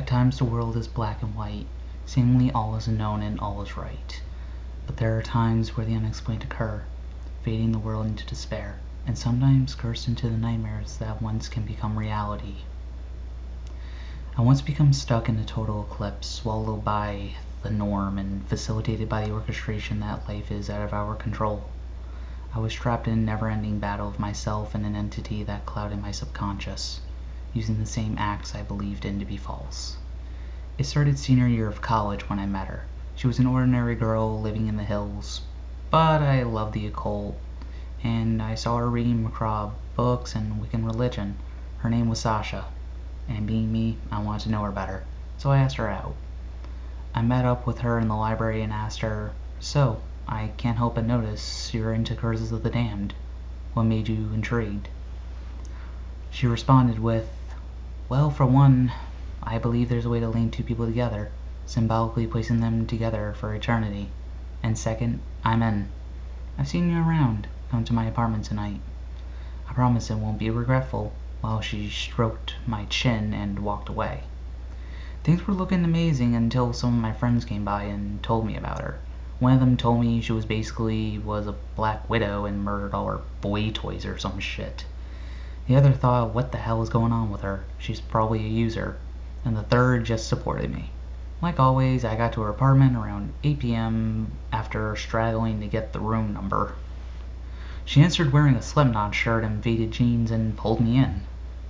At times the world is black and white, seemingly all is known and all is right. But there are times where the unexplained occur, fading the world into despair, and sometimes cursed into the nightmares that once can become reality. I once become stuck in a total eclipse, swallowed by the norm and facilitated by the orchestration that life is out of our control. I was trapped in a never-ending battle of myself and an entity that clouded my subconscious, using the same acts I believed in to be false. It started senior year of college when I met her. She was an ordinary girl living in the hills, but I loved the occult, and I saw her reading macabre books and Wiccan religion. Her name was Sasha, and being me, I wanted to know her better, so I asked her out. I met up with her in the library and asked her, "So, I can't help but notice you're into Curses of the Damned. What made you intrigued?" She responded with, "Well, for one, I believe there's a way to link two people together, symbolically placing them together for eternity. And second, I'm in. I've seen you around. Come to my apartment tonight. I promise it won't be regretful," while she stroked my chin and walked away. Things were looking amazing until some of my friends came by and told me about her. One of them told me she was a black widow and murdered all her boy toys or some shit. The other thought, what the hell is going on with her? She's probably a user. And the third just supported me. Like always, I got to her apartment around 8 p.m. after straggling to get the room number. She answered wearing a Slipknot shirt and faded jeans and pulled me in.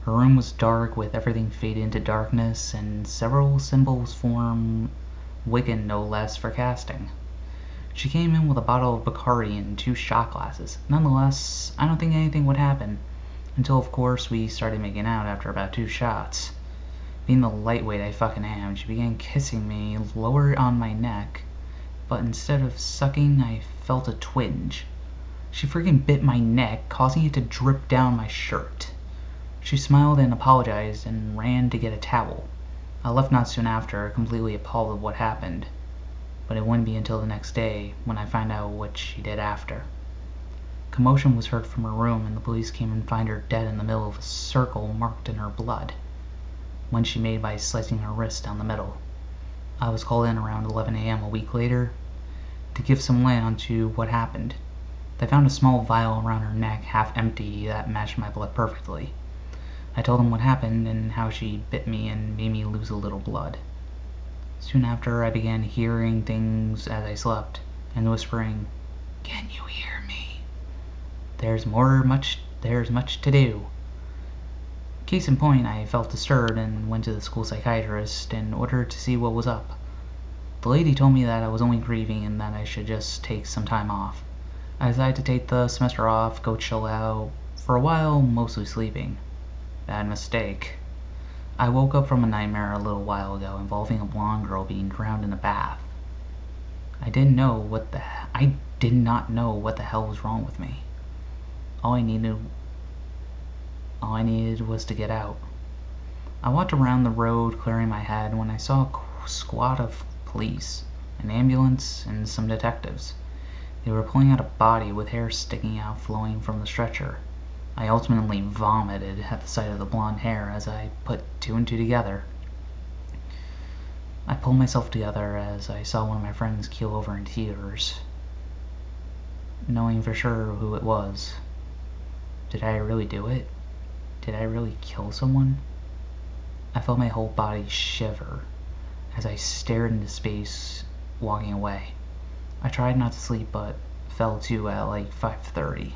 Her room was dark with everything faded into darkness and several symbols form Wiccan no less for casting. She came in with a bottle of Bacardi and 2 shot glasses. Nonetheless, I don't think anything would happen. Until of course we started making out after about 2 shots. Being the lightweight I fucking am, she began kissing me lower on my neck, but instead of sucking, I felt a twinge. She freaking bit my neck, causing it to drip down my shirt. She smiled and apologized and ran to get a towel. I left not soon after, completely appalled at what happened. But it wouldn't be until the next day when I found out what she did after. Commotion was heard from her room and the police came and found her dead in the middle of a circle marked in her blood, one she made by slicing her wrist down the middle. I was called in around 11 a.m. a week later to give some light onto what happened. They found a small vial around her neck, half empty, that matched my blood perfectly. I told them what happened and how she bit me and made me lose a little blood. Soon after, I began hearing things as I slept, and whispering, "Can you hear me? There's much to do." Case in point, I felt disturbed and went to the school psychiatrist in order to see what was up. The lady told me that I was only grieving and that I should just take some time off. I decided to take the semester off, go chill out, for a while mostly sleeping. Bad mistake. I woke up from a nightmare a little while ago involving a blonde girl being drowned in a bath. I did not know what the hell was wrong with me. All I needed was to get out. I walked around the road clearing my head when I saw a squad of police, an ambulance, and some detectives. They were pulling out a body with hair sticking out flowing from the stretcher. I ultimately vomited at the sight of the blonde hair as I put 2 and 2 together. I pulled myself together as I saw one of my friends keel over in tears, knowing for sure who it was. Did I really do it? Did I really kill someone? I felt my whole body shiver as I stared into space, walking away. I tried not to sleep, but fell to at like 5:30.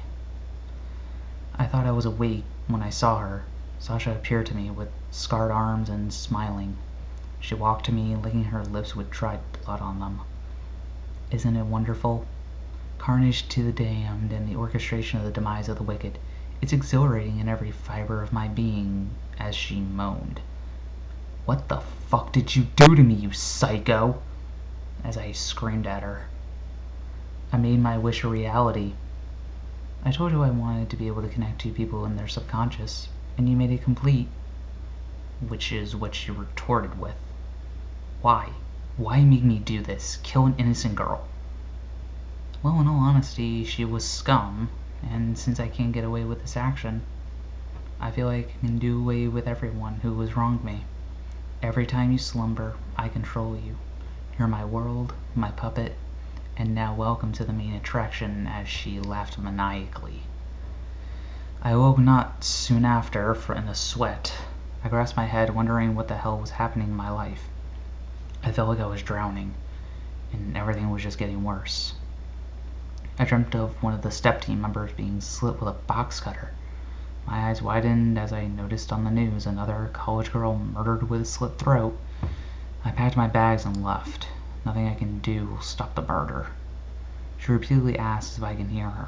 I thought I was awake when I saw her. Sasha appeared to me with scarred arms and smiling. She walked to me, licking her lips with dried blood on them. Isn't it wonderful? Carnage to the damned and the orchestration of the demise of the wicked. It's exhilarating in every fiber of my being, as she moaned. "What the fuck did you do to me, you psycho?" as I screamed at her. I made my wish a reality. I told you I wanted to be able to connect 2 people in their subconscious, and you made it complete. Which is what she retorted with. Why? Why make me do this? Kill an innocent girl? Well, in all honesty, she was scum, and since I can't get away with this action, I feel like I can do away with everyone who has wronged me. Every time you slumber, I control you. You're my world, my puppet, and now welcome to the main attraction," as she laughed maniacally. I awoke not soon after, in a sweat. I grasped my head, wondering what the hell was happening in my life. I felt like I was drowning, and everything was just getting worse. I dreamt of one of the STEP team members being slit with a box cutter. My eyes widened as I noticed on the news another college girl murdered with a slit throat. I packed my bags and left. Nothing I can do will stop the murder. She repeatedly asks if I can hear her.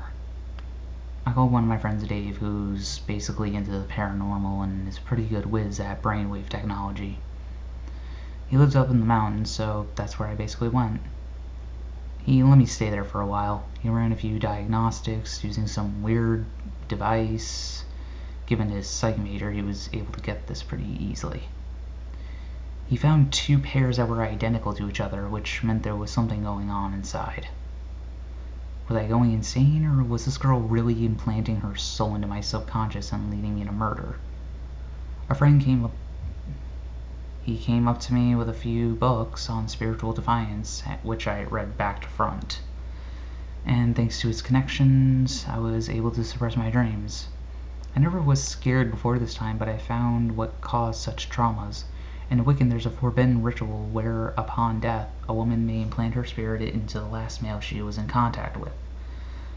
I called one of my friends, Dave, who's basically into the paranormal and is a pretty good whiz at brainwave technology. He lives up in the mountains, so that's where I basically went. He let me stay there for a while. He ran a few diagnostics using some weird device. Given his psych major, he was able to get this pretty easily. He found 2 pairs that were identical to each other, which meant there was something going on inside. Was I going insane, or was this girl really implanting her soul into my subconscious and leading me to murder? A friend came up to me with a few books on spiritual defiance, which I read back to front. And thanks to his connections, I was able to suppress my dreams. I never was scared before this time, but I found what caused such traumas. In Wiccan, there's a forbidden ritual where, upon death, a woman may implant her spirit into the last male she was in contact with.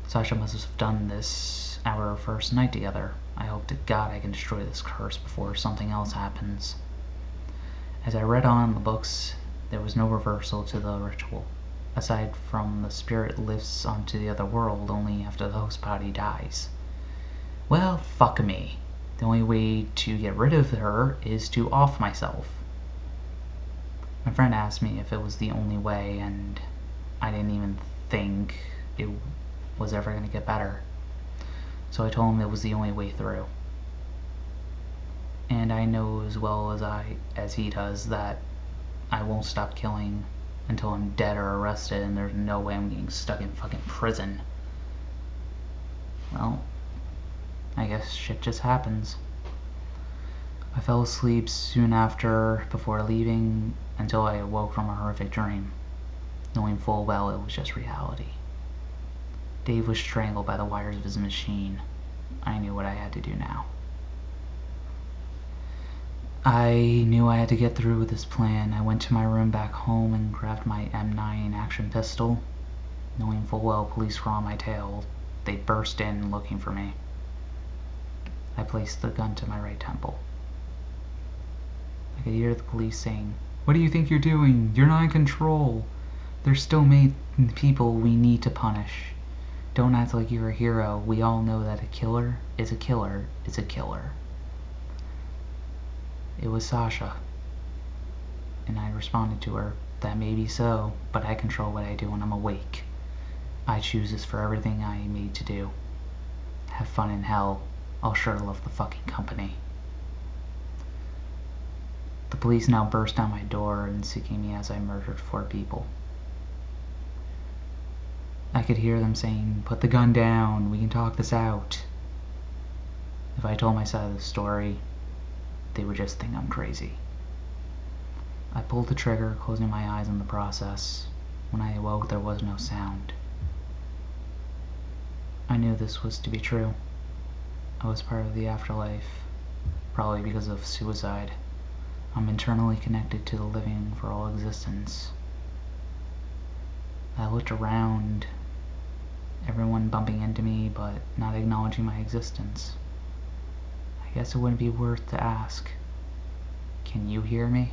Sasha must have done this our first night together. I hope to God I can destroy this curse before something else happens. As I read on in the books, there was no reversal to the ritual, aside from the spirit lifts onto the other world only after the host body dies. Well, fuck me. The only way to get rid of her is to off myself. My friend asked me if it was the only way, and I didn't even think it was ever going to get better. So I told him it was the only way through. And I know as well as he does that I won't stop killing until I'm dead or arrested, and there's no way I'm getting stuck in fucking prison. Well, I guess shit just happens. I fell asleep soon after, before leaving, until I awoke from a horrific dream, knowing full well it was just reality. Dave was strangled by the wires of his machine. I knew what I had to do now. I knew I had to get through with this plan. I went to my room back home and grabbed my M9 action pistol. Knowing full well police were on my tail, they burst in looking for me. I placed the gun to my right temple. I could hear the police saying, "What do you think you're doing? You're not in control. They're still made people we need to punish. Don't act like you're a hero. We all know that a killer is a killer is a killer." It was Sasha, and I responded to her, "That may be so, but I control what I do when I'm awake. I choose this for everything I am made to do. Have fun in hell. I'll sure love the fucking company." The police now burst down my door and seeking me as I murdered 4 people. I could hear them saying, "Put the gun down, we can talk this out." If I told my side of the story, they would just think I'm crazy. I pulled the trigger, closing my eyes in the process. When I awoke, there was no sound. I knew this was to be true. I was part of the afterlife, probably because of suicide. I'm internally connected to the living for all existence. I looked around, everyone bumping into me but not acknowledging my existence. I guess it wouldn't be worth to ask, "Can you hear me?"